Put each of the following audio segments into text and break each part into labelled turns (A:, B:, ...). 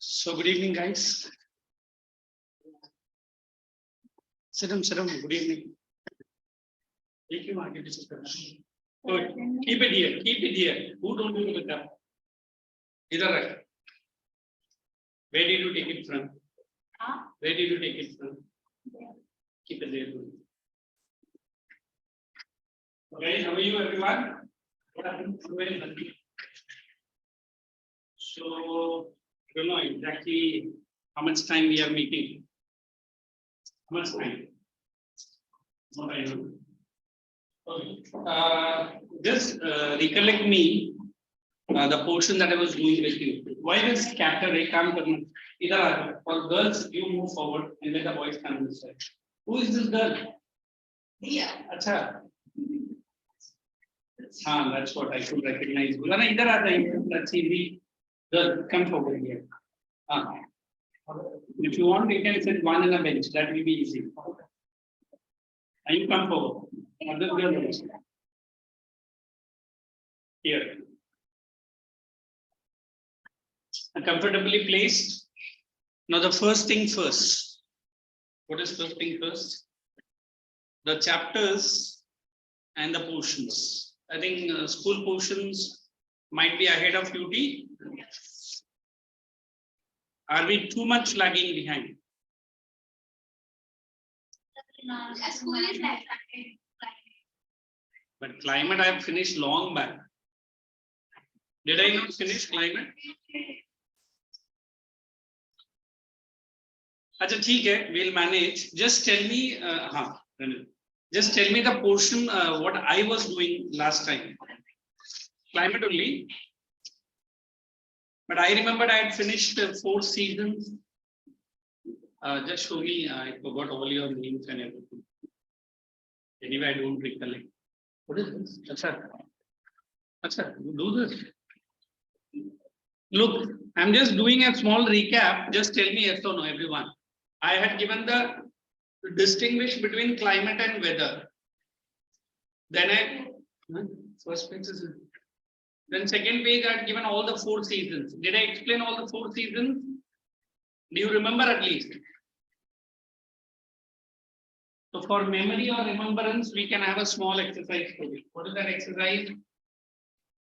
A: So good evening, guys. Sit down, good evening. Good. Keep it here. Who don't do it up? Either right. Where did you take it from? Where did you take it from? Keep it there. Okay, how are you, everyone? What happened? So, I don't know exactly how much time we are meeting. How much time? What I know. Okay. Just recollect me the portion that I was doing with you. Why this chapter? Either for girls, you move forward and let the boys come this side. Who is this girl? Yeah. Acha. That's what I should recognize. Let's see the girl, come forward here. If you want, you can sit one in a bench. That will be easy. And you come forward. Here. Comfortably placed. Now the first thing first. What is first thing first? The chapters and the portions. I think school portions might be ahead of UT. Are we too much lagging behind?
B: School is like
A: but climate I have finished long back. Did I not finish climate? Acha, theek hai, we'll manage. Just tell me, just tell me the portion what I was doing last time. Climate only. But I remembered I had finished 4 seasons. Just show me, I forgot all your names and everything. Anyway, I don't recollect. What is this? Acha, do this. Look, I'm just doing a small recap. Just tell me yes or no, everyone. I had given the distinguish between climate and weather. Then first page is. Then second page I had given all the 4 seasons. Did I explain all the 4 seasons? Do you remember at least? So for memory or remembrance, we can have a small exercise for you. What is that exercise?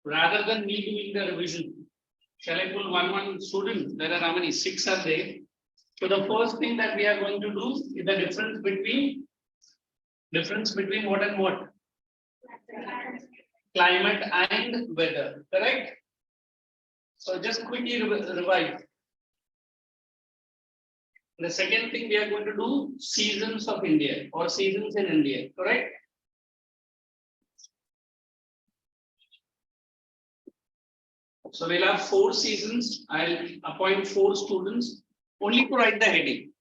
A: Rather than me doing the revision, shall I pull one student? There are how many? 6 are there. So the first thing that we are going to do is the difference between what and what? Climate and weather, correct? So just quickly revise. The second thing we are going to do seasons of India or seasons in India, correct? So we'll have 4 seasons. I'll appoint 4 students only to write the heading.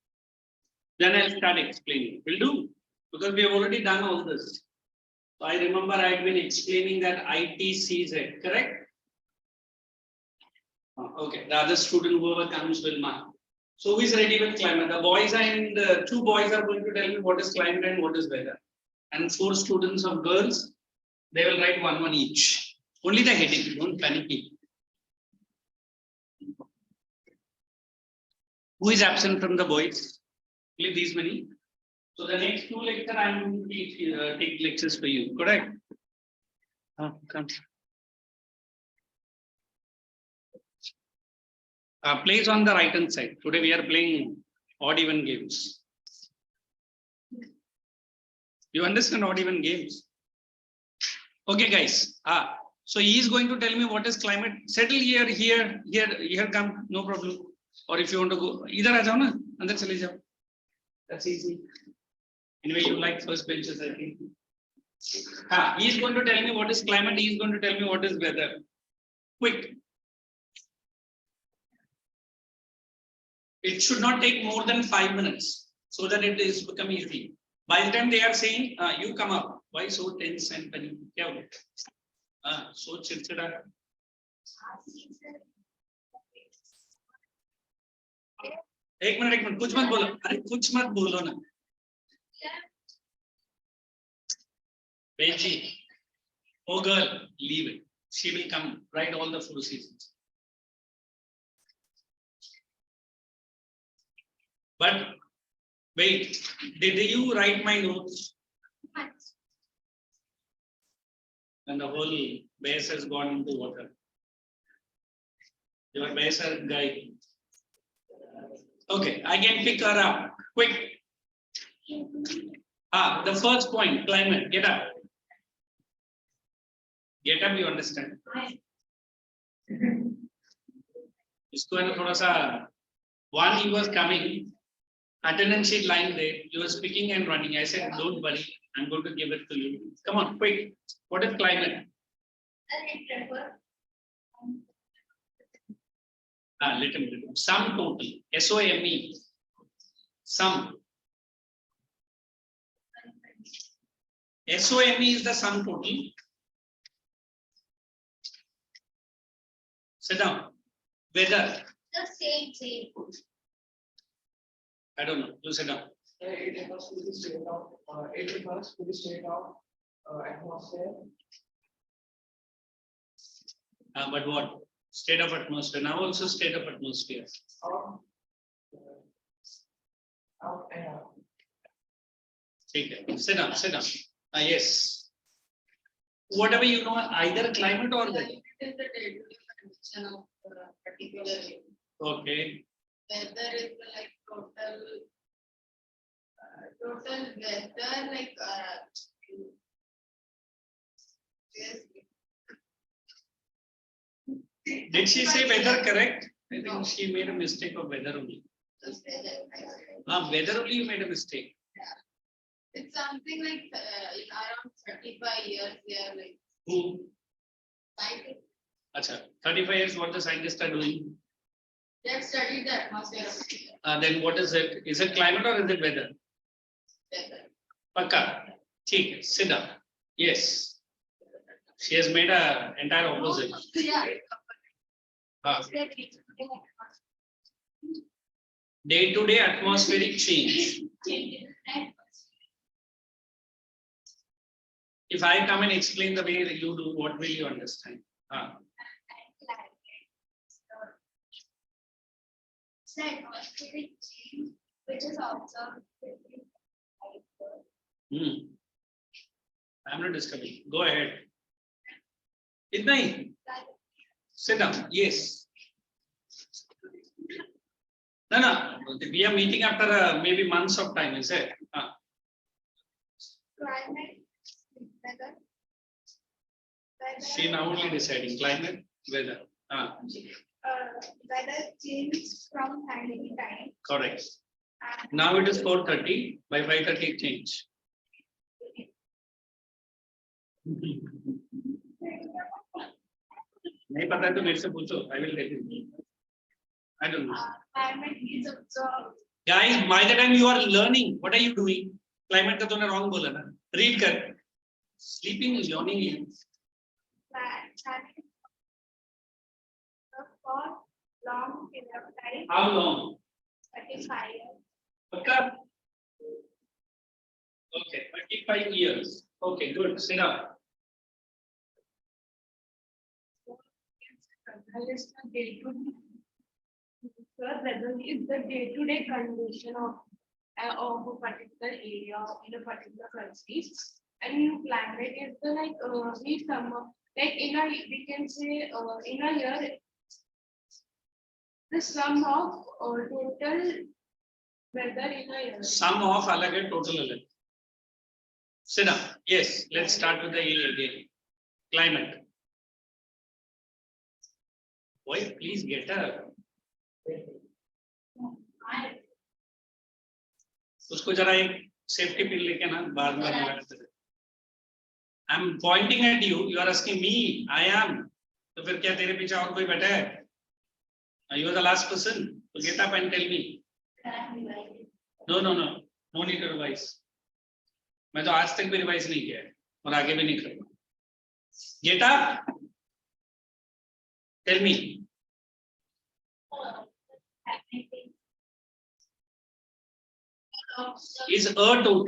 A: Then I'll start explaining. Will do, because we have already done all this. So I remember I had been explaining that ITCZ, correct? Okay, the other student whoever comes will mark. So who is ready with climate? The boys and 2 boys are going to tell me what is climate and what is weather. And 4 students of girls, they will write one each. Only the heading, don't panic. Who is absent from the boys? Only these many. So the next 2 lectures I am going to take lectures for you, correct? Come. Plays on the right hand side. Today we are playing odd even games. You understand odd even games? Okay, guys. So he is going to tell me what is climate. Settle here, come, no problem. Or if you want to go, either aa jao na, andar chale jao. That's easy. Anyway, you like first benches, I think. He is going to tell me what is climate. He is going to tell me what is weather. Quick. It should not take more than 5 minutes so that it is become easy. By the time they are saying, you come up, why so tense and panic? So chilchida. एक minute कुछ मत बोलो, अरे कुछ मत बोलो ना Benji, oh girl, leave it. She will come write all the 4 seasons. But wait, did you write my notes? And the whole base has gone into water. Your base are guy. Okay, I can pick her up quick. The first point, climate. Get up. Get up, you understand? इसको है ना थोड़ा सा. One, he was coming. Attendance sheet lying there. You were speaking and running. I said, don't worry. I'm going to give it to you. Come on, quick. What is climate? Little. Sum total. SOME. Sum. SOME is the sum total. Sit down. Weather.
B: The same.
A: I don't know. You sit down.
C: It refers to the state of atmosphere.
A: But what? State of atmosphere. Now also state of atmosphere. Sit down. Yes. Whatever you know, either climate or weather.
D: It is the day-to-day condition of particular area.
A: Okay.
D: Weather is like total weather, like yes.
A: Did she say weather correct? I think
D: No.
A: she made a mistake of weather only.
D: Just weather.
A: Weather only you made a mistake.
D: It's something like in around 35 years here, like
A: Who?
D: scientists,
A: Acha, 35 years what the scientists are doing.
D: they have studied the atmosphere of India.
A: Then what is it? Is it climate or is it weather?
D: Weather.
A: Pakka. Theek, sit down. Yes. She has made a entire opposite.
D: Yeah.
A: Day-to-day atmospheric change. If I come and explain the way that you do, what will you understand?
B: Atmospheric change which is observed
A: I'm not disturbing. Go ahead. Idnai. Sit down. Yes. No. We are meeting after maybe months of time, is it?
B: climate, weather.
A: She now only deciding climate, weather.
B: Weather change from time to time.
A: Correct.
B: And
A: Now it is 4:30. By 5:30 it change. नहीं पता तो मेरे से पूछो. I will tell you. I don't know.
B: climate is observed.
A: Guys, by the time you are learning, what are you doing? Climate का तूने wrong बोला ना. Read कर. Sleeping, yawning.
B: Climate for long period of time.
A: How long?
B: 35 years.
A: Okay. Okay, 35 years. Okay, good. Sit down.
E: Weather is the day-to-day condition of a particular area in a particular country, and climate is the we sum up we can say in a year the sum of total weather in a year.
A: Sum of अलग है, total अलग. Sit down. Yes, let's start with the A again. Climate. Boy, please get up. उसको जरा एक safety pin लेके ना बाद में लगाते. I'm pointing at you. You are asking me. I am. तो फिर क्या तेरे पीछे और कोई बैठा है? You are the last person. So get up and tell me. No, no, no. No need to revise. मैं तो आज तक भी रिवाइज नहीं किया है और आगे भी नहीं करूँगा. Get up. Tell me. Is a total?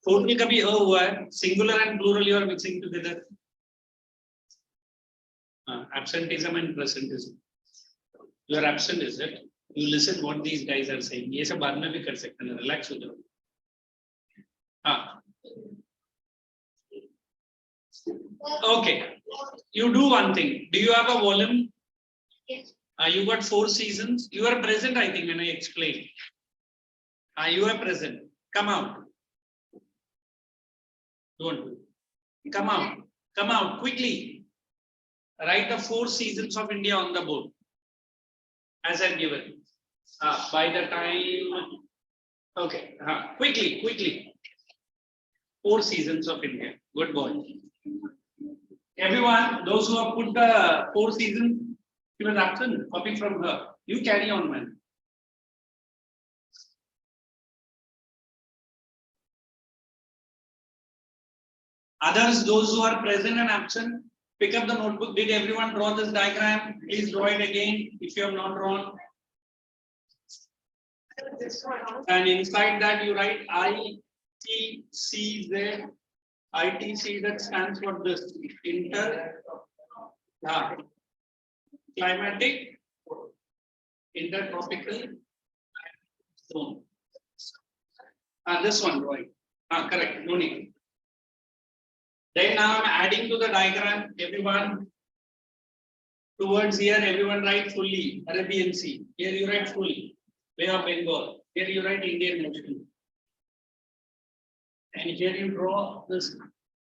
A: Total कभी a हुआ है? Singular and plural you are mixing together. Absenteeism and presentism. You are absent, is it? You listen what these guys are saying. ये सब बाद में भी कर सकते हैं. Relax हो जाओ. हाँ. Okay. You do one thing. Do you have a volume?
B: Yes.
A: You got 4 seasons. You are present, I think, when I explain. You are present. Come out. Don't. Come out. Come out quickly. Write the 4 seasons of India on the board. As I've given. By the time. Okay. Quickly, quickly. 4 seasons of India. Good boy. Everyone, those who have put the 4 seasons, she was absent. Copy from her. You carry on, man. Others, those who are present and absent, pick up the notebook. Did everyone draw this diagram? Please draw it again if you have not drawn. And inside that you write ITCZ. ITCZ stands for this climatic intertropical zone. This one, right? Correct. No need. Then now I'm adding to the diagram. Everyone towards here. Everyone write fully Arabian Sea. Here you write fully Bay of Bengal. Here you write Indian Ocean. And here you draw this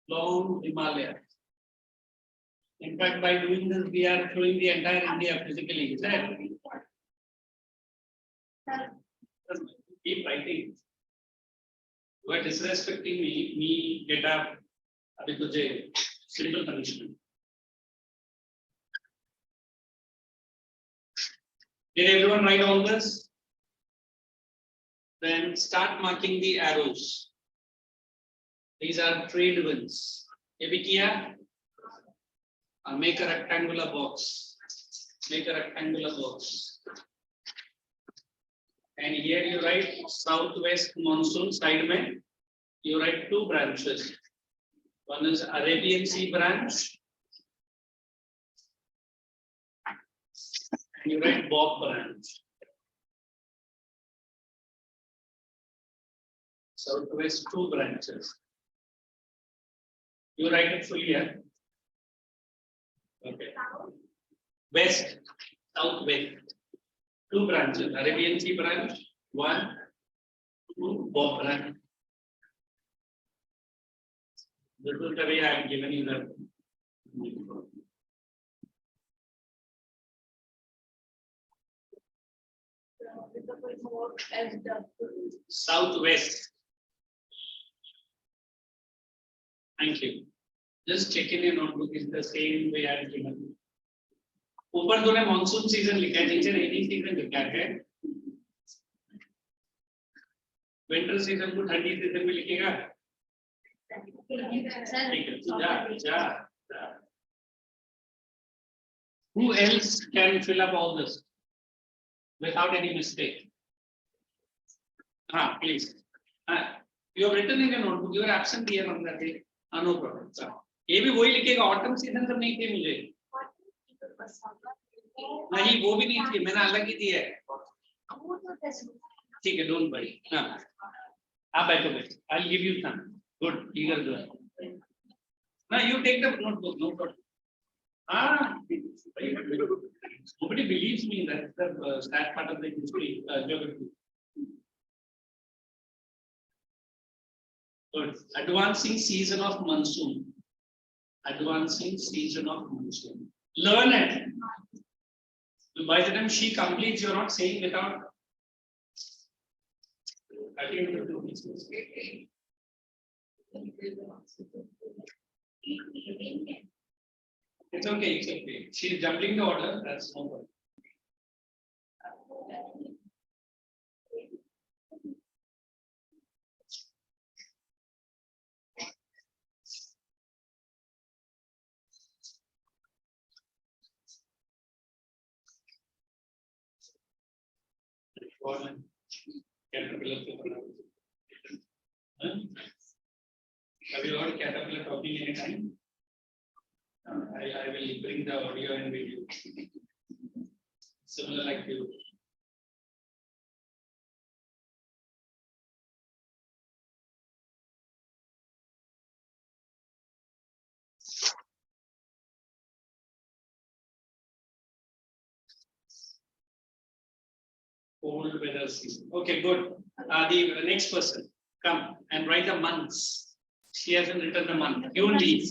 A: long Himalaya. In fact, by doing this, we are showing the entire India physically. Is that? Keep writing. You are disrespecting me, get up. Abhi tujhe simple punishment. Did everyone write all this? Then start marking the arrows. These are trade winds. Make a rectangular box. Make a rectangular box. And here you write southwest monsoon side mein. You write 2 branches. One is Arabian Sea branch. And you write Bob branch. Southwest 2 branches. You write it fully here. Okay. West, southwest. 2 branches. Arabian Sea branch. 1, 2, Bob branch. This is the way I have given you the. Southwest. Thank you. Just check in your notebook. Is the same way I have given. ऊपर तूने monsoon season लिखा है, नीचे rainy season लिखा है. Winter season को ठंडी season में लिखेगा. Who else can fill up all this without any mistake? Please. You have written in your notebook. You are absent here on that day. No problem. ये भी वही लिखेगा. Autumn season सब नहीं थे मुझे. नहीं वो भी नहीं थी. मैंने अलग ही दिया है. ठीक है. Don't worry. आप बैठो. I'll give you some. Good. Eager do it. Now you take the notebook. No problem. Nobody believes me. That's the sad part of the history. Geography. Good. Advancing season of monsoon. Advancing season of monsoon. Learn it. By the time she completes, you're not saying without. I think you do this. It's okay. It's okay. She's jumping the order. That's no problem. Caterpillar के बना. Huh? Have you heard caterpillar talking any time? I will bring the audio and video. Similar like you. Cold weather season. Okay, good. The next person, come and write the months. She hasn't written the month. You only.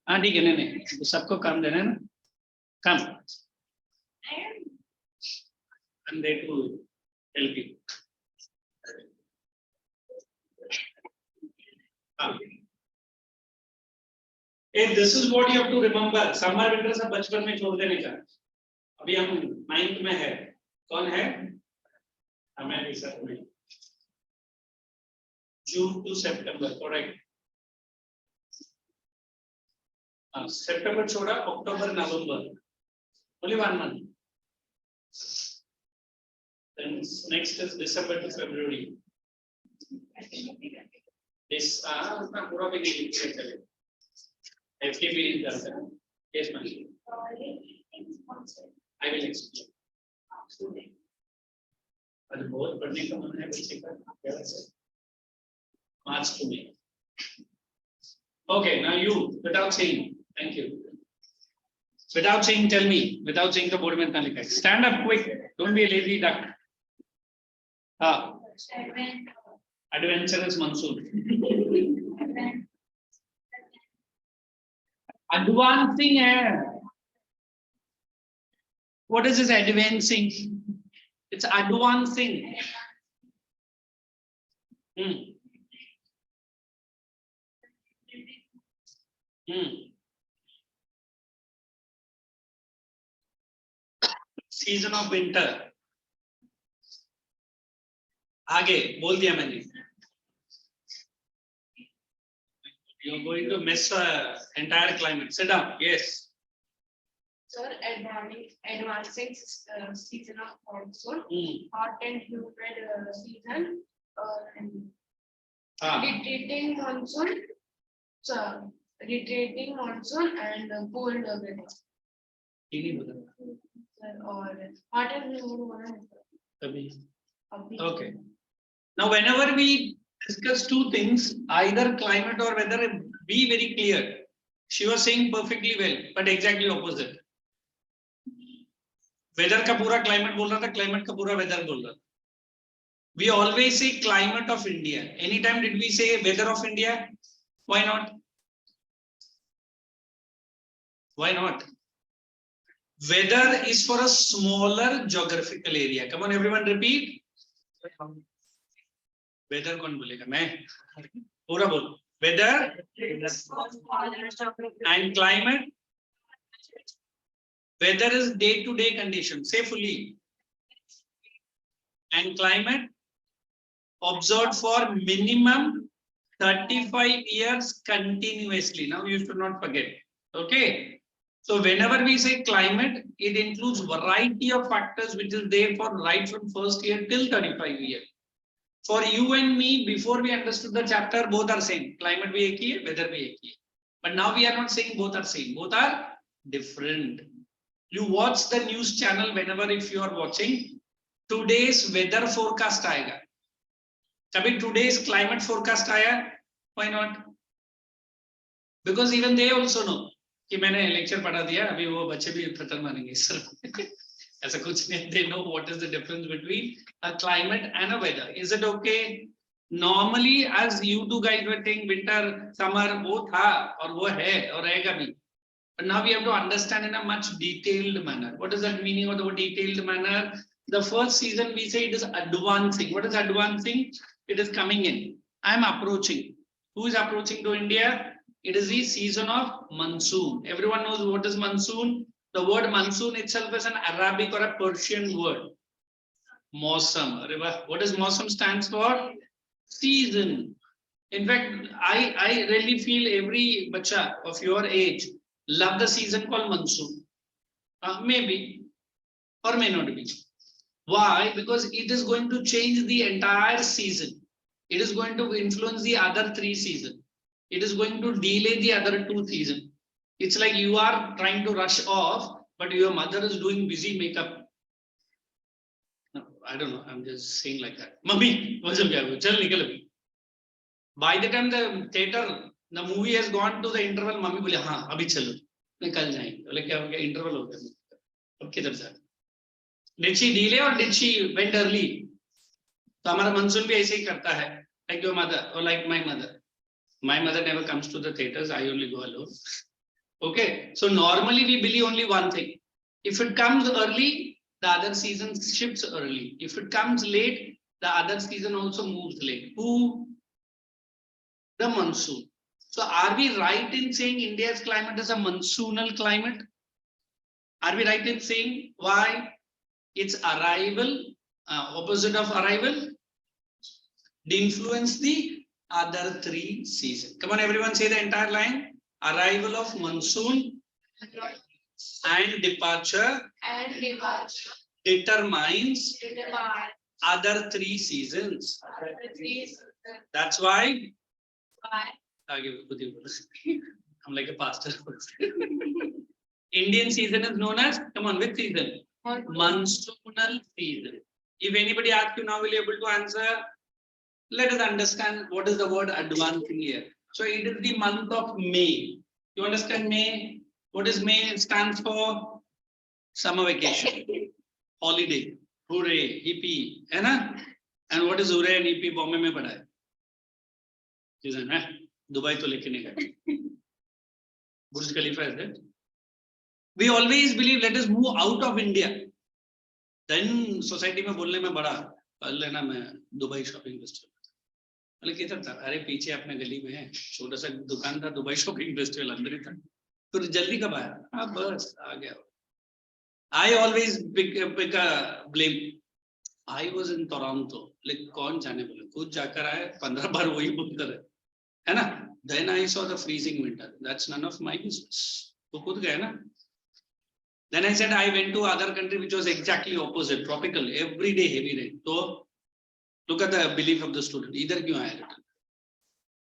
A: हाँ ठीक है नहीं तो सबको काम देना है ना. Come. And they will help you. Hey, this is what you have to remember. Summer winter सब बचपन में छोड़ देने का. अभी हम 9th में है. कौन है? हमें भी सर में. June to September, correct. September छोड़ा, October, November. Only 1 month. Then next is December to February. This उतना पूरा भी नहीं लिख चले. FTP is there. Yes, ma'am. I will explain. अरे बहुत पढ़ने का मन है बच्चे का. क्या वैसे? March to May. Okay, now you, without saying, thank you. Without saying, tell me. Without saying the board में इतना लिखा है. Stand up quick. Don't be a lazy duck. Adventurous monsoon. Advancing है. What is this advancing? It's advancing. Season of winter. आगे बोल दिया मैंने. You're going to mess the entire climate. Sit down. Yes.
E: Sir, advancing season of monsoon, hot and humid season, and retreating monsoon. So, retreating monsoon and cold weather. Or hot and humid.
A: Okay. Now, whenever we discuss two things, either climate or weather, be very clear. She was saying perfectly well, but exactly opposite. Weather का पूरा climate बोल रहा था, climate का पूरा weather बोल रहा था. We always say climate of India. Anytime did we say weather of India? Why not? Why not? Weather is for a smaller geographical area. Come on, everyone, repeat. Weather कौन बोलेगा? मैं पूरा बोल. Weather and climate. Weather is day-to-day condition. Say fully. And climate observed for minimum 35 years continuously. Now you should not forget. Okay. So whenever we say climate, it includes variety of factors which is there for right from first year till 35 years. For you and me, before we understood the chapter, both are same. Climate bhi ek hi hai, weather bhi ek hi hai. But now we are not saying both are same. Both are different. You watch the news channel whenever if you are watching. Today's weather forecast आएगा. कभी today's climate forecast आया? Why not? Because even they also know कि मैंने lecture पढ़ा दिया. अभी वो बच्चे भी पत्थर मारेंगे सर. ऐसा कुछ नहीं. They know what is the difference between a climate and a weather. Is it okay? Normally, as you two guys were saying, winter, summer, वो था और वो है और रहेगा भी. But now we have to understand in a much detailed manner. What is that meaning of the word detailed manner? The first season we say it is advancing. What is advancing? It is coming in. I am approaching. Who is approaching to India? It is the season of monsoon. Everyone knows what is monsoon. The word monsoon itself is an Arabic or a Persian word. Mausam. What does Mausam stands for? Season. In fact, I really feel every bacha of your age love the season called monsoon. Maybe or may not be. Why? Because it is going to change the entire season. It is going to influence the other 3 seasons. It is going to delay the other 2 seasons. It's like you are trying to rush off, but your mother is doing busy makeup. No, I don't know. I'm just saying like that. Mummy, what's up? Chal nikal abhi. By the time the theater, the movie has gone to the interval, mummy बोले हाँ अभी चलो निकल जाएंगे बोले क्या हो गया interval हो गया अब किधर जा did she delay or did she went early तो हमारा monsoon भी ऐसे ही करता है like your mother or like my mother never comes to the theaters I only go alone okay so normally we believe only one thing if it comes early the other season shifts early if it comes late the other season also moves late who the monsoon. So are we right in saying India's climate is a monsoonal climate? Are we right in saying why? Its arrival, opposite of arrival, influence the other 3 seasons. Come on, everyone say the entire line. Arrival of monsoon and departure determines other 3 seasons. That's why I'm like a pastor. Indian season is known as, come on, which season? Monsoonal season. If anybody asks you now, will you able to answer? Let us understand what is the word advancing here. So it is the month of May. You understand May? What is May? It stands for summer vacation, holiday, hooray, hippie, है ना? And what is hooray and hippie? Bombay में पढ़ा है. Season है? Dubai तो लेके नहीं गए. Burj Khalifa is that. We always believe let us move out of India. Then society में बोलने में बड़ा पहले ना मैं दुबई शॉपिंग फेस्टिवल बोले किधर था अरे पीछे अपने गली में है छोटा सा दुकान था दुबई शॉपिंग फेस्टिवल अंदर ही था फिर जल्दी कब आया हाँ बस आ गया I always pick a blame. I was in Toronto. Like कौन जाने बोले खुद जाकर आए 15 बार वही बोलता रहे है ना then I saw the freezing winter that's none of my business तो खुद गए ना then I said I went to other country which was exactly opposite tropical every day heavy rain so look at the belief of the student इधर क्यों आया return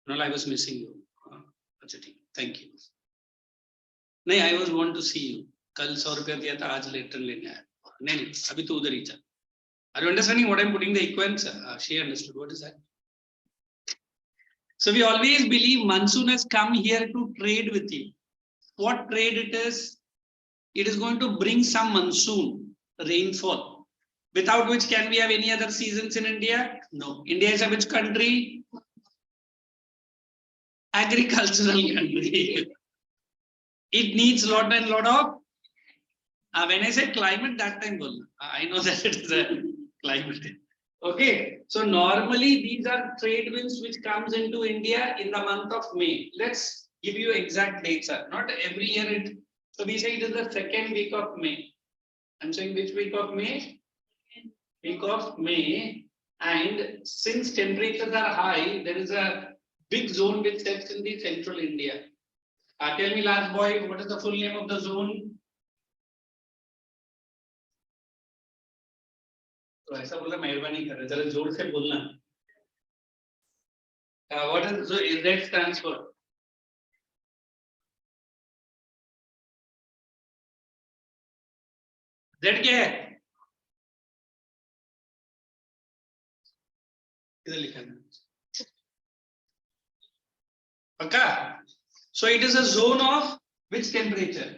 A: no I was missing you अच्छा ठीक thank you नहीं I was want to see you कल 100 रुपया दिया था आज रिटर्न लेने आया नहीं अभी तो उधर ही चल are you understanding what I'm putting the equence she understood what is that so we always believe monsoon has come here to trade with you what trade it is going to bring some monsoon rainfall without which can we have any other seasons in India no India is a which country agricultural country it needs lot and lot of when I say climate that time I know that it is a climate okay so normally these are trade winds which comes into India in the month of May let's give you exact dates not every year it so we say it is the 2nd week of May I'm saying which week of May week of May and since temperatures are high there is a big zone which sets in the central India tell me last boy what is the full name of the zone तो ऐसा बोला मेहरबानी कर जरा जोर से बोलना what is that stands for Z क्या है इधर लिखा है पक्का so it is a zone of which temperature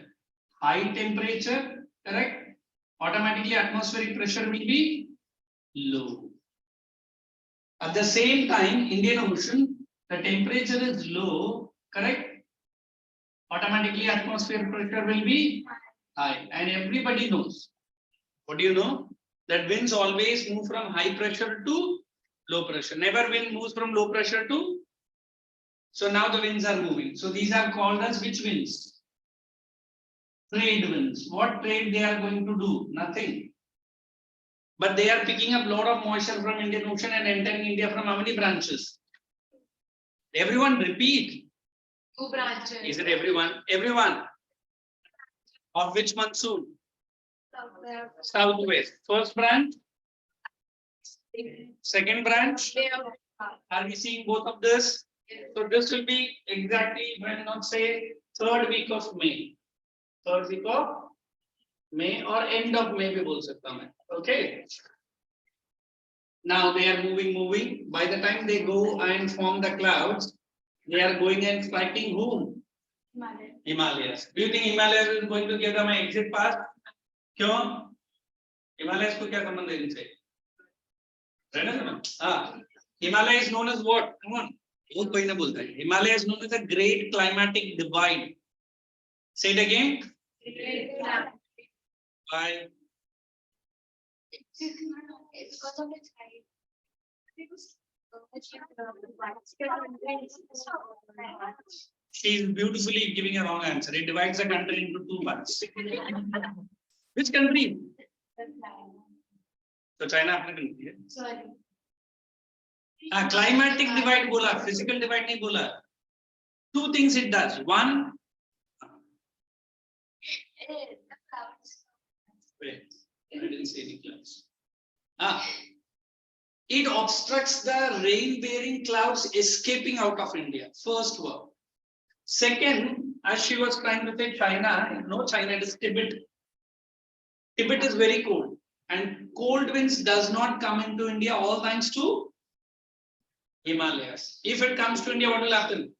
A: high temperature correct automatically atmospheric pressure will be low. At the same time, Indian Ocean, the temperature is low, correct? Automatically atmospheric pressure will be high. And everybody knows. What do you know? That winds always move from high pressure to low pressure. Never wind moves from low pressure to. So now the winds are moving. So these are called as which winds? Trade winds. What trade they are going to do? Nothing. But they are picking up a lot of moisture from Indian Ocean and entering India from how many branches? Everyone repeat.
E: 2 branches.
A: Is it everyone? Everyone. Of which monsoon? Southwest. First branch, second branch. Are we seeing both of this? So this will be exactly, when not say, third week of May. Third week of May or end of May bhi bol sakta main. Okay. Now they are moving. By the time they go and form the clouds, they are going and striking whom? Himalayas. Do you think Himalayas is going to give them an exit path? क्यों? Himalayas को क्या संबंध है इनसे? Himalaya is known as what? Come on. वो कोई ना बोलता है. Himalaya is known as a great climatic divide. Say it again. Why?
B: It's because of its height.
A: She is beautifully giving a wrong answer. It divides the country into two parts. Which country? So China अपना country है.
E: Sorry.
A: Climatic divide बोला, physical divide नहीं बोला. Two things it does. One, wait, I didn't say any clouds. It obstructs the rain-bearing clouds escaping out of India. First word. Second, as she was trying to say China, no China, it is Tibet. Tibet is very cold, and cold winds does not come into India all thanks to Himalayas. If it comes to India, what will happen?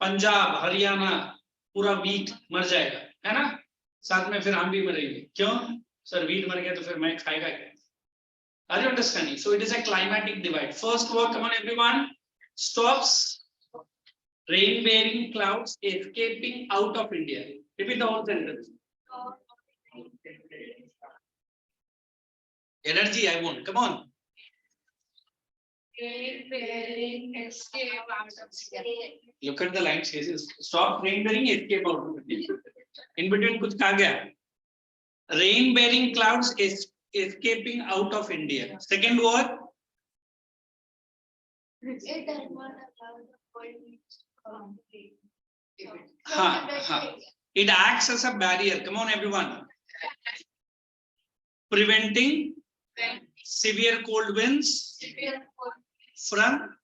A: Punjab, Haryana, पूरा wheat मर जाएगा, है ना? साथ में फिर हम भी मरेंगे. क्यों? Sir, wheat मर गया तो फिर मैं खाएगा क्या? Are you understanding? So it is a climatic divide. First word, come on everyone. Stops rain-bearing clouds escaping out of India. Repeat the whole sentence. Energy, I want. Come on. Look at the line. Says stop rain-bearing, escape out of India. In between, कुछ कहा गया? Rain-bearing clouds escaping out of India. Second word.
B: It does not allow the cold
A: It acts as a barrier. Come on, everyone. Preventing severe cold winds from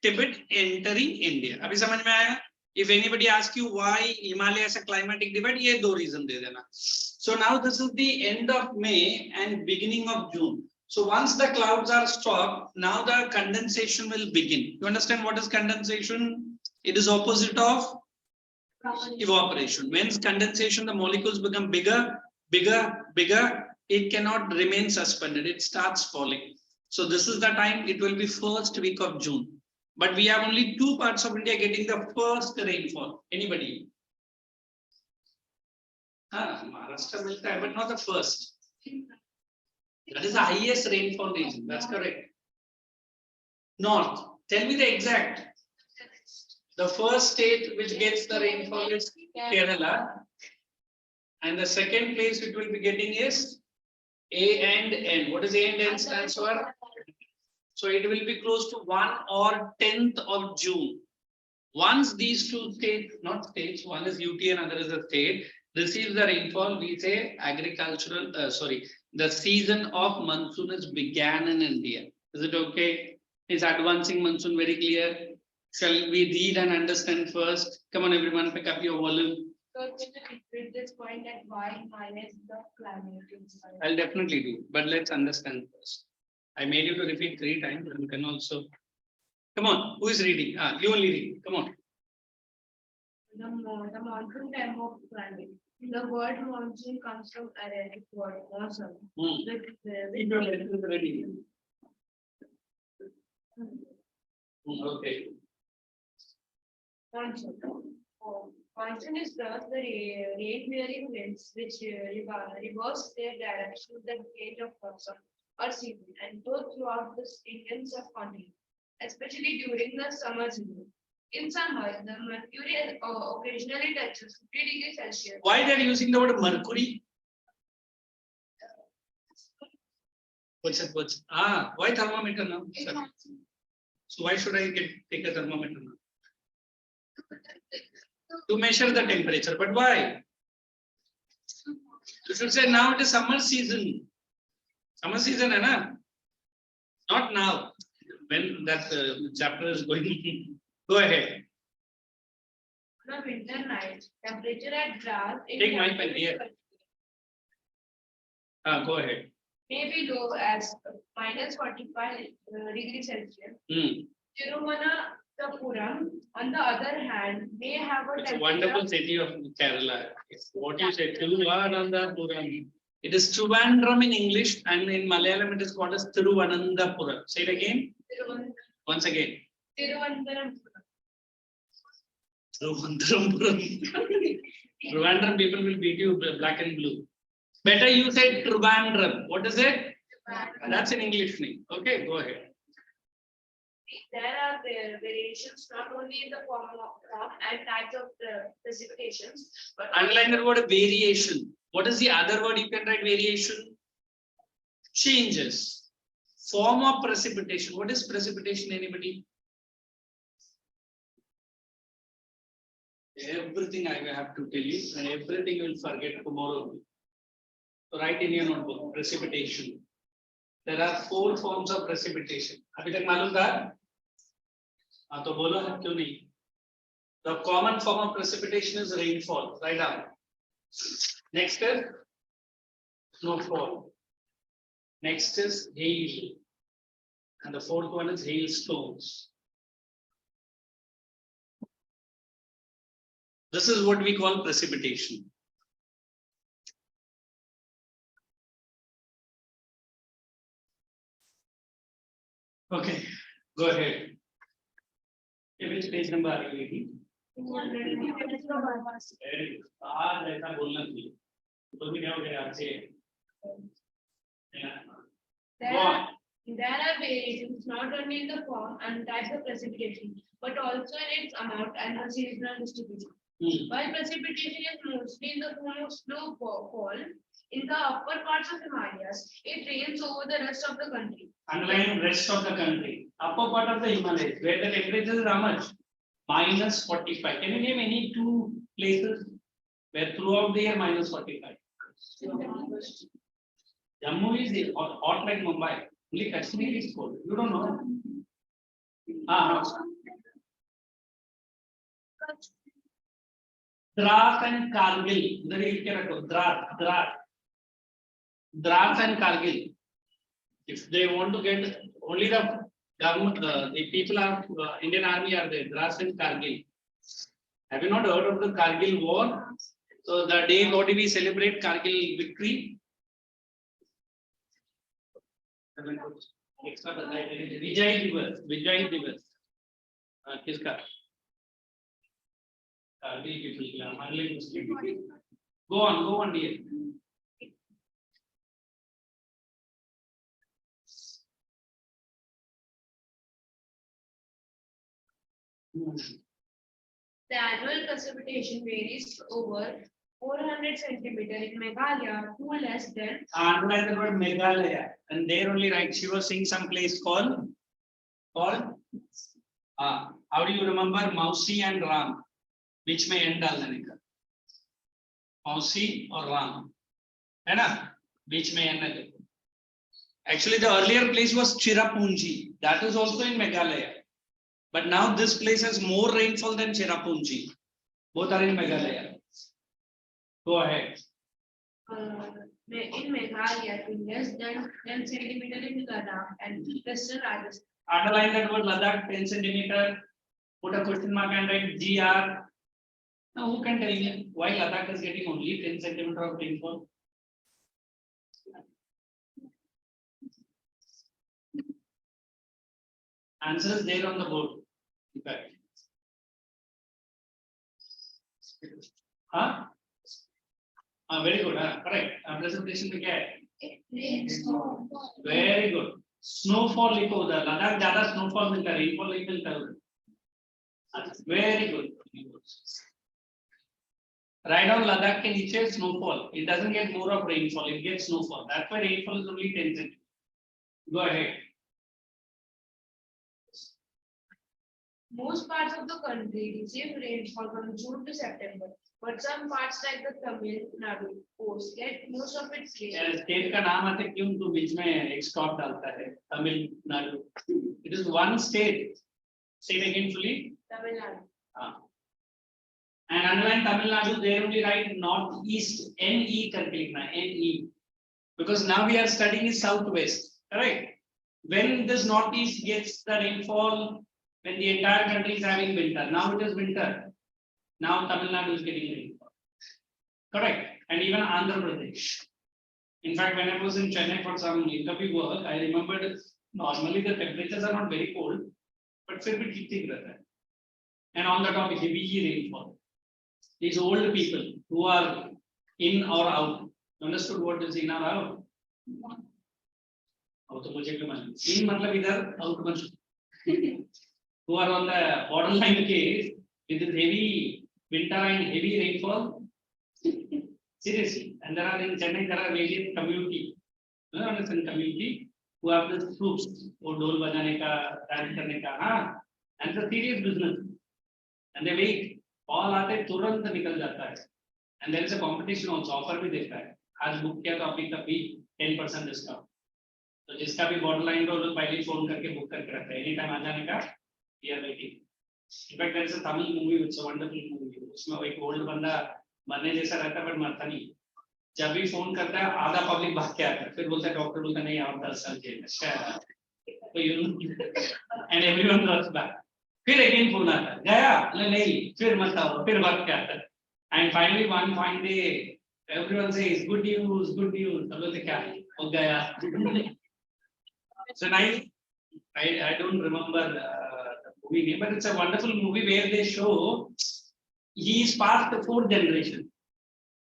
A: Tibet entering India. अभी समझ में आया? If anybody asks you why Himalaya is a climatic divide, ये दो reason दे देना. So now this is the end of May and beginning of June. So once the clouds are stopped, now the condensation will begin. You understand what is condensation? It is opposite of evaporation. When condensation, the molecules become bigger. It cannot remain suspended. It starts falling. So this is the time. It will be first week of June. But we have only two parts of India getting the first rainfall. Anybody? Maharashtra milta hai, but not the first. That is the highest rainfall region. That's correct. North. Tell me the exact. The first state which gets the rainfall is Kerala. And the second place it will be getting is A and N. What is A and N stands for? So it will be close to 1 or 10th of June. Once these two states, not states, one is UT and other is a state, receives the rainfall, we say agricultural, the season of monsoon is began in India. Is it okay? Is advancing monsoon very clear? Shall we read and understand first? Come on everyone, pick up your volume.
E: So can you repeat this point that why minus the climate inside?
A: I'll definitely do, but let's understand first. I made you to repeat 3 times, and you can also. Come on, who is reading? You only read. Come on.
E: The monsoon time of climate. The word monsoon comes from Arabic word monsoon.
A: Ready. Okay.
E: Monsoon. Monsoon is the rain-bearing winds which reverse their direction with the gauge of person or season and go throughout the Indian subcontinent, especially during the summer season. In summer, the mercury occasionally touches 50 degrees Celsius.
A: Why they are using the word mercury? What's it? Why thermometer now? So why should I take a thermometer now? To measure the temperature, but why? You should say now it is summer season. Summer season, hai na? Not now. When that chapter is going. Go ahead.
E: On a winter night, temperature at grass in
A: Take my pen here. Go ahead.
E: may be low as -45 degrees Celsius.
A: Hmm.
E: Tiruvananthapuram, on the other hand, may have a
A: It's a
E: temperature
A: wonderful city of Kerala. It's what you say, Tiruvananthapuram. It is Trivandrum in English and in Malayalam it is called as Tiruvananthapuram. Say it again. Once again.
E: Tiruvananthapuram.
A: Trivandrum. Trivandrum people will beat you black and blue. Better you said Trivandrum. What is it? That's an English name. Okay, go ahead.
E: There are variations not only in the form and types of precipitations, but
A: Underline the word variation. What is the other word you can write variation? Changes. Form of precipitation. What is precipitation? Anybody? Everything I will have to tell you, and everything you will forget tomorrow. So write in your notebook. Precipitation. There are 4 forms of precipitation. अभी तक मालूम था? हाँ तो बोलो है क्यों नहीं? The common form of precipitation is rainfall. Write down. Next is snowfall. Next is hail. And the 4th one is hailstones. This is what we call precipitation. Okay, go ahead. Which page number are you reading? Very good. आज ऐसा बोलना चाहिए. तो भी क्या हो गया आपसे? Go on.
E: there are variations not only in the form and types of precipitation, but also in its amount and the seasonal distribution. While precipitation is mostly in the form of snowfall in the upper parts of Himalayas, it rains over the rest of the country.
A: Underline rest of the country. Upper part of the Himalayas, where the temperature is how much? -45. Can you name any 2 places where throughout the year -45? Jammu is hot like Mumbai. Only Kashmir is cold. You don't know. Dras and Kargil. इधर ही क्या रखो? Dras and Kargil. If they want to get only the government, the people of Indian Army are there. Dras and Kargil. Have you not heard of the Kargil war? So the day what do we celebrate Kargil victory? Extra Vijay Divas. किसका? Kargil people के हमारे लिए मुस्लिम. Go on, dear.
E: The annual precipitation varies over 400 centimeter in Meghalaya, to less than.
A: Underline the word Meghalaya, and there only right. She was seeing some place called. How do you remember Mausi and Ram? Which may end डालने का? Mausi or Ram? है ना? Which may end. Actually, the earlier place was Chirapunji. That is also in Meghalaya. But now this place has more rainfall than Chirapunji. Both are in Meghalaya. Go ahead.
E: In Meghalaya, to less than 10 centimeter in Ladakh and western Rajasthan.
A: Underline that word Ladakh 10 centimeter. Put a question mark and write GR. Now who can tell me why Ladakh is getting only 10 centimeter of rainfall? Answer is there on the board. Okay. Very good. Correct. Presentation में क्या है? Very good. Snowfall लिखो उधर. लद्दाख ज़्यादा snowfall मिलता है, rainfall नहीं मिलता है उधर. Very good. Right on Ladakh के नीचे snowfall. It doesn't get more of rainfall. It gets snowfall. That's why rainfall is only 10 centimeters. Go ahead.
E: most parts of the country receive rainfall from June to September, but some parts like the Tamil Nadu coast get most of its rain.
A: State का नाम आते क्यों तो बीच में एक stop डालता है Tamil Nadu. It is one state. Say it again fully.
E: Tamil Nadu.
A: And underline Tamil Nadu, there only write northeast, NE करके लिखना है, NE. Because now we are studying is southwest, correct? When this northeast gets the rainfall, when the entire country is having winter, now it is winter. Now Tamil Nadu is getting rainfall, correct? And even Andhra Pradesh. In fact, when I was in Chennai for some interview work, I remembered normally the temperatures are not very cold, but फिर भी ठीक रहता है. And on the top, heavy rainfall. These old people who are in or out, understood what is in or out? Out to मुझे क्यों मालूम? In मतलब इधर, out मतलब. Who are on the borderline case with this heavy winter and heavy rainfall. Seriously, and there are in Chennai there are various community, community who have the troops or dole bajane ka, dance karne ka, हाँ, and it's a serious business, and they wait. All आते तुरंत निकल जाता है, and there is a competition also, offer भी देता है. आज book किया तो अभी तभी 10% discount. तो जिसका भी borderline हो लोग पहले फोन करके book करके रखते हैं. Anytime आ जाने का, we are waiting. In fact, there is a Tamil movie, it's a wonderful movie. उसमें वो एक old बंदा मरने जैसा रहता है, but मरता नहीं. जब भी फोन करता है, आधा पब्लिक भाग के आता है. फिर बोलता है डॉक्टर बोलता नहीं आप 10 साल जेल में. तो and everyone runs back. फिर अगेन फोन आता है, गया नहीं, फिर मत आओ, फिर भाग के आता है. And finally one fine day, everyone says good news, good news. सब बोलते क्या हो गया. So I don't remember the movie name, but it's a wonderful movie where they show he is past the 4th generation,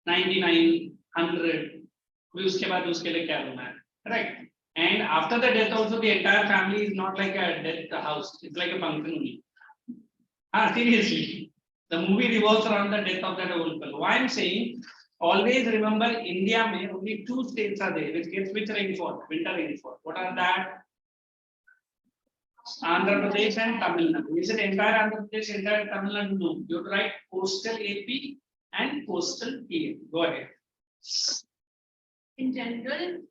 A: 99, 100. फिर उसके बाद उसके लिए क्या होना है, correct? And after the death also the entire family is not like a death house, it's like a function only. Seriously, the movie revolves around the death of that old fellow. Why I'm saying, always remember India may only 2 states are there which gets which rainfall, winter rainfall. What are that? Andhra Pradesh and Tamil Nadu. Is it entire Andhra Pradesh, entire Tamil Nadu? No. You have to write coastal AP and coastal PA. Go ahead.
E: In general,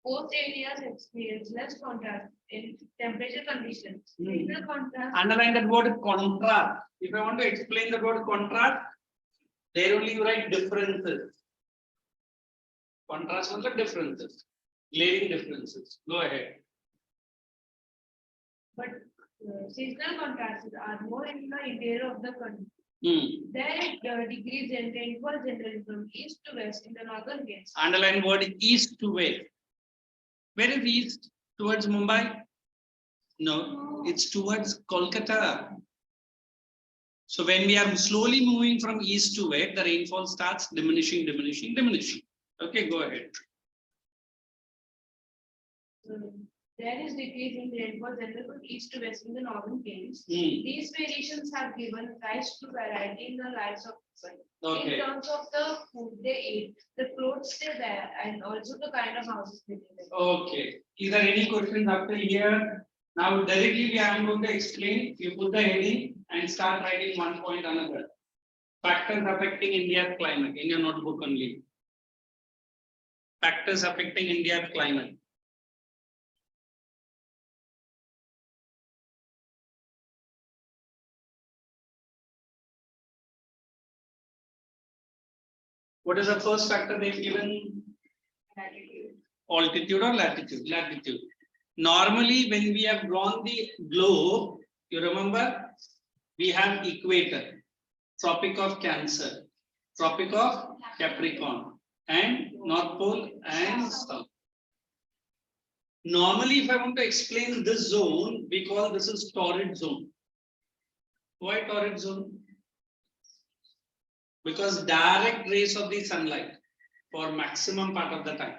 E: coast areas experience less contrast in temperature conditions. Regional contrast.
A: Underline that word contrast. If I want to explain the word contrast, there only you write differences. Contrast means differences, glaring differences. Go ahead.
E: But seasonal contrasts are more in the interior of the country. There it decreases in rainfall generally from east to west in the northern plains.
A: Underline word east to west. Where is east? Towards Mumbai? No, it's towards Kolkata. So when we are slowly moving from east to west, the rainfall starts diminishing. Okay, go ahead.
E: There is decrease in rainfall generally from east to west in the northern plains. These variations have given rise to variety in the lives of people.
A: Okay.
E: In terms of the food they eat, the clothes they wear, and also the kind of houses they live in.
A: Okay. Is there any questions after here? Now directly I am going to explain. You put the heading and start writing one point another. Factors affecting India's climate in your notebook only. Factors affecting India's climate. What is the first factor they've given? Altitude or latitude? Latitude. Normally, when we have drawn the globe, you remember, we have equator, Tropic of Cancer, Tropic of Capricorn, and North Pole and South. Normally, if I want to explain this zone, we call this is torrid zone. Why torrid zone? Because direct rays of the sunlight for maximum part of the time.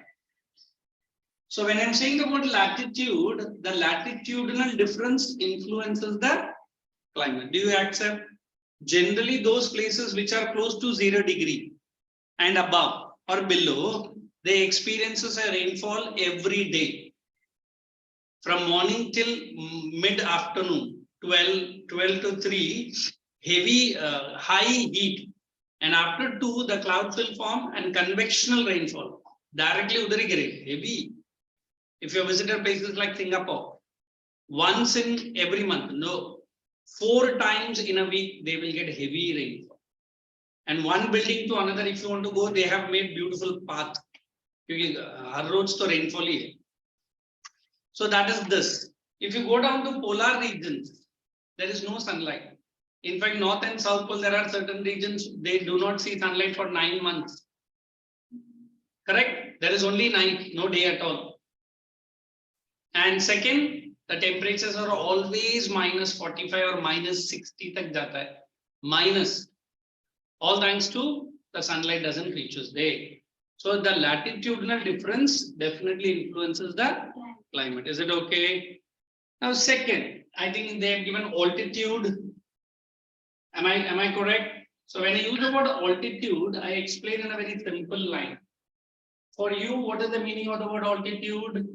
A: So when I'm saying the word latitude, the latitudinal difference influences the climate. Do you accept? Generally, those places which are close to 0 degree and above or below, they experiences a rainfall every day from morning till mid-afternoon. 12 to 3, heavy, high heat. And after 2, the clouds will form and convectional rainfall. Directly udhar hi gire, heavy. If you visited places like Singapore, once in every month, no, 4 times in a week, they will get heavy rainfall. And one building to another, if you want to go, they have made beautiful path. Har roads to rainfall hi hai. So that is this. If you go down to polar regions, there is no sunlight. In fact, North and South Pole, there are certain regions, they do not see sunlight for 9 months. Correct? There is only night, no day at all. And second, the temperatures are always minus 45 or minus 60 tak jata hai. Minus. All thanks to the sunlight doesn't reach us there. So the latitudinal difference definitely influences the climate. Is it okay? Now, second, I think they have given altitude. Am I correct? So when I use the word altitude, I explain in a very simple line. For you, what is the meaning of the word altitude?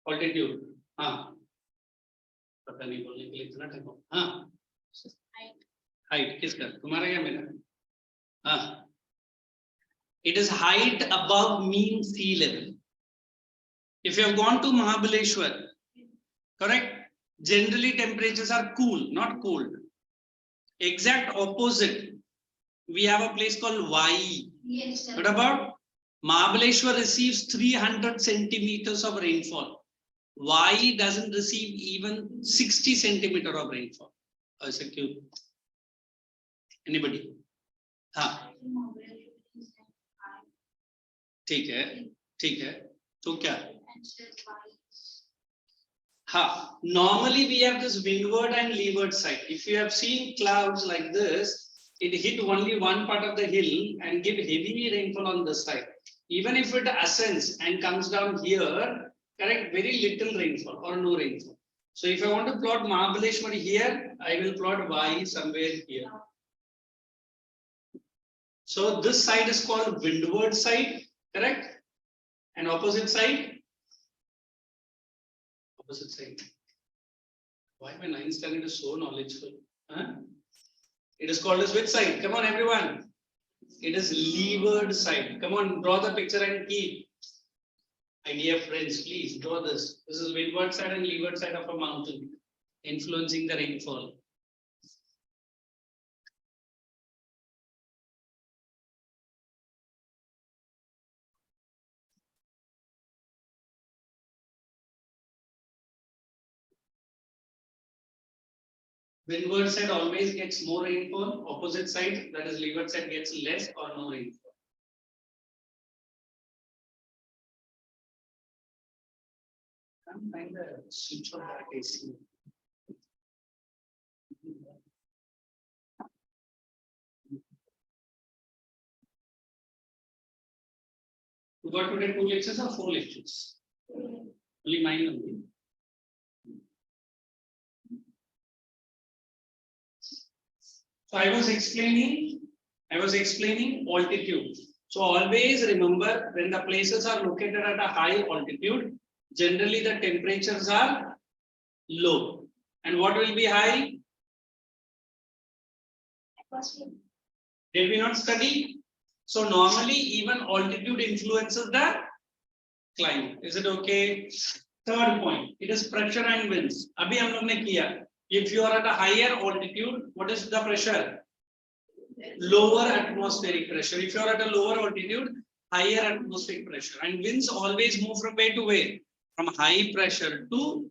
A: Altitude. पता नहीं बोलने के लिए इतना ठको. Height. किसका? तुम्हारा क्या मेरा? It is height above mean sea level. If you have gone to Mahabaleshwar, correct? Generally temperatures are cool, not cold. Exact opposite. We have a place called Vai.
D: Yes, sir.
A: What about? Mahabaleshwar receives 300 centimeters of rainfall. Vai doesn't receive even 60 centimeters of rainfall. Anybody? ठीक है. तो क्या? Normally we have this windward and leeward side. If you have seen clouds like this, it hit only one part of the hill and give heavy rainfall on this side. Even if it ascends and comes down here, correct, very little rainfall or no rainfall. So if I want to plot Mahabaleshwar here, I will plot Y somewhere here. So this side is called windward side, correct? And opposite side? Opposite side. Why my 9th standard is so knowledgeable? It is called as which side? Come on, everyone. It is leeward side. Come on, draw the picture and keep. My dear friends, please draw this. This is windward side and leeward side of a mountain, influencing the rainfall. Windward side always gets more rainfall. Opposite side, that is leeward side, gets less or no rainfall. Can't find the switch of that AC. You got today 2 lectures or 4 lectures? Only mine only. So I was explaining altitude. So always remember, when the places are located at a high altitude, generally the temperatures are low. And what will be high? Did we not study? So normally even altitude influences the climate. Is it okay? Third point, it is pressure and winds. Abhi hum log ne kiya. If you are at a higher altitude, what is the pressure? Lower atmospheric pressure. If you are at a lower altitude, higher atmospheric pressure. And winds always move from where to where? From high pressure to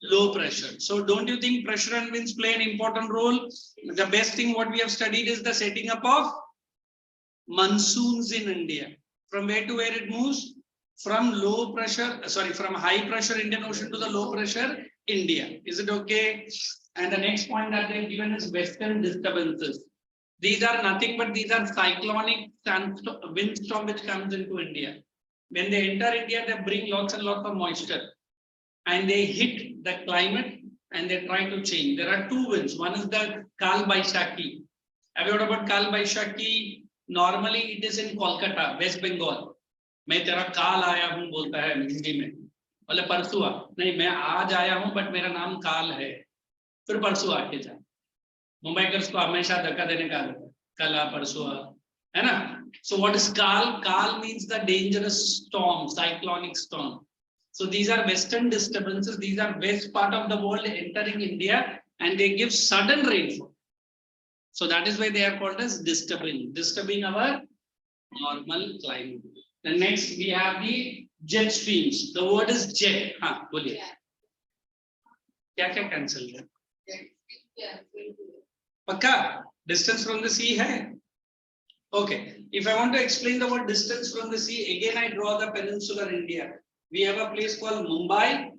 A: low pressure. So don't you think pressure and winds play an important role? The best thing what we have studied is the setting up of monsoons in India. From where to where it moves? From from high pressure Indian Ocean to the low pressure India. Is it okay? And the next point that they've given is western disturbances. These are nothing but these are cyclonic windstorm which comes into India. When they enter India, they bring lots and lots of moisture and they hit the climate and they try to change. There are 2 winds. One is the Kal Baishakhi. Have you heard about Kal Baishakhi? Normally it is in Kolkata, West Bengal. मैं तेरा काल आया हूँ बोलता है हिंदी में, बोले परसुआ नहीं, मैं आज आया हूँ बट मेरा नाम काल है, फिर परसुआ आके जा। मुंबईकर्स को हमेशा धक्का देने का आदत है, कल आ परसुआ, है ना। सो व्हाट इज काल? काल means the dangerous storm, cyclonic storm. So these are western disturbances, these are west part of the world entering India and they give sudden rainfall. So that is why they are called as disturbing our normal climate. Then next we have the jet streams. The word is jet. हाँ बोलिए क्या क्या cancel है? पक्का distance from the sea है? Okay. If I want to explain the word distance from the sea, again I draw the peninsular India. We have a place called Mumbai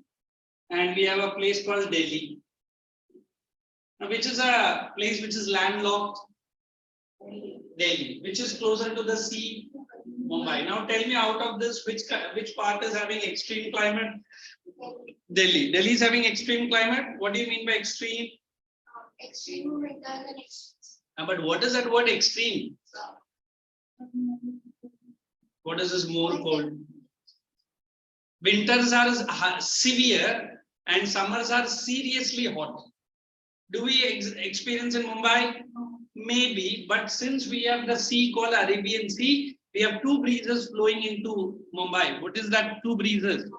A: and we have a place called Delhi. Now, which is a place which is landlocked? Delhi. Which is closer to the sea? Mumbai. Now tell me, out of this, which part is having extreme climate? Delhi. Delhi is having extreme climate. What do you mean by extreme?
B: Extreme winter and extreme.
A: But what is that word extreme? What is this more cold? Winters are severe and summers are seriously hot. Do we experience in Mumbai? Maybe, but since we have the sea called Arabian Sea, we have two breezes flowing into Mumbai. What is that two breezes?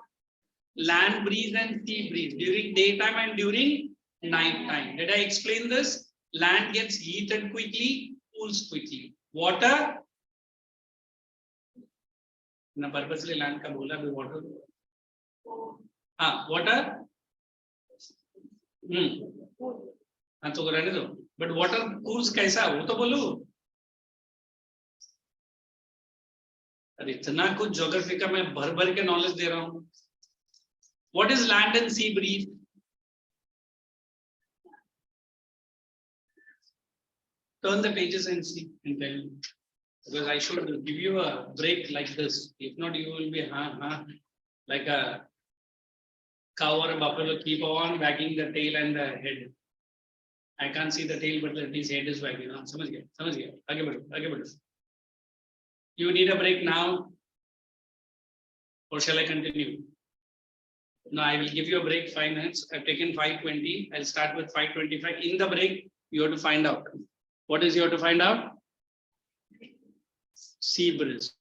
A: Land breeze and sea breeze during daytime and during night time. Did I explain this? Land gets heated quickly, cools quickly. Water? No, purposely land ka bola bhi water. Water? हाँ तो रहने दो, but water cools कैसा वो तो बोलो। अरे इतना कुछ ज्योग्राफी का मैं भर भर के नॉलेज दे रहा हूँ। What is land and sea breeze? Turn the pages and see and tell me, because I should give you a break like this. If not, you will be like a cow or a buffalo, keep on wagging the tail and the head. I can't see the tail, but at least head is wagging. समझ गया, आगे बढ़ो. You need a break now, or shall I continue? No, I will give you a break 5 minutes. I've taken 5:20. I'll start with 5:25. In the break, you have to find out. What is you have to find out? Sea breeze.